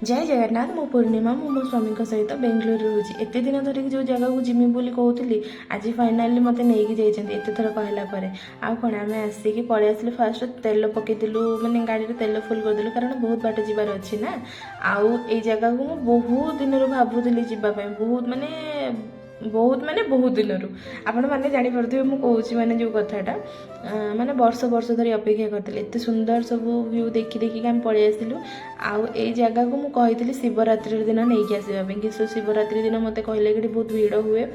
जय जगन्नाथ मो पूर्णिमा मो स्वामी सहित बेंगलोर रोचे एत दिन धरिक जो जगह को जिमी बोली कहूली आज फाइनाली मत नहीं जाइए एत थर कहला आउ कौन आम आसिक पलि आसिलु फास्ट तेल पकईलु मैंने गाड़ी में तेल फुल करदेलु कारण बहुत बाट जीवार अच्छी ना आउ ये जगह को बहुत दिन भावुली जावाई बहुत माने बहुत दिन आपण मैंने जापे मुझे माने जो कथाटा माने वर्ष वर्ष धरी अपेक्षा करते एत सुंदर सब व्यू देखी देखिक आम पलि आसिलु आउ ए जगह को मुझे शिवरात्रि दिन नहीं आसवाई कि शिवरात्रि दिन मत कहले कि बहुत भिड़ हुए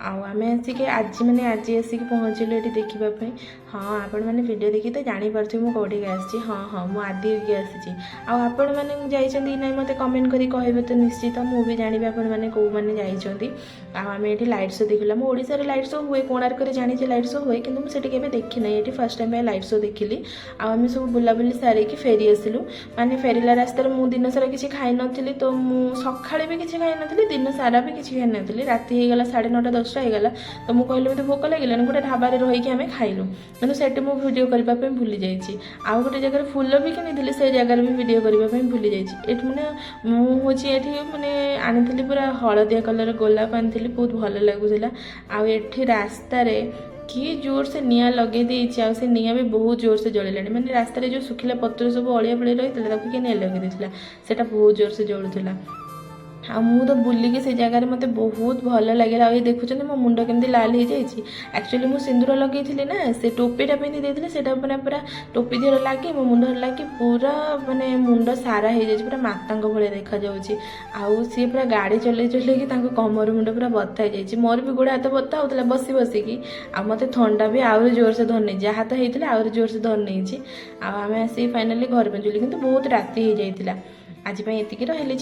आम आसिक आज मैंने आज आसिक पहुँचलु ये देखापी हाँ आपण मैंने वीडियो देखी तो जापर मुझे कौटिक आसी हाँ हाँ मुझे आदि होगी आसी आपण मैंने जाइए ना मत कमेंट करी कहे तो निश्चित मुझे जानी आपण मैंने कौ मैंने जाइए आम ये लाइट शो देखला मुझे लाइट शो हुए कोणार्क जानी लाइट शो हुए कि मुझे देखी ना ये फर्स्ट टाइम लाइट शो देखिली आम सब बुलाबुली सारिकी फेरी आसलु माने फेरला रास्तार मु दिन सारा किसी खाई नी तो सकाଳେ भी किसी खाई नी दिन सारा भी किसी खाई नी राति होगला 9:30 10टा होगला तो मुझे कहली मत भोक लगे गोटे ढाबार रहीकि आम खाइलु कि से भिडियो करने भूली जाइए आउ गोटे जगह फुल भी किनी से जगार भी भिडियो करने भूली जाइए मैंने मुझे ये मैंने आनी पूरा हलदिया कलर गोलाप आनी बहुत भल लगुला आठी रास्तार कि जोर से निआं लगे देती से निआं भी बहुत जोर से जलिला मैंने रास्तार जो सुखिला पत्र सब अलिया बड़े रही है निआं लगे देता बहुत जोर से जलूला तो बुलिकी से जगार मत बहुत भल लगे ये देखुं मो मुंड केमती लाल हो जाए एक्चुअली मुझे सिंदूर लगे ना से टोपीटा पिंधि देते से पूरा टोपी देह लगे मो मुंड लगे पूरा माने मुंड सारा हो जाए पूरा माता भाई देखा आउ सी पूरा गाड़ी चल चलैकी कमर मुंड पूरा बता जाए मोर भी गोड़ हाथ बता होता बसी बसिकी आ मत थंडा भी आहरी जोर से धर नहीं जहाँ तो होता आहरी जोर से धर नहीं आम आसिक फाइनाली घर पहुँचली कि बहुत राति हो जाता आज ये रही।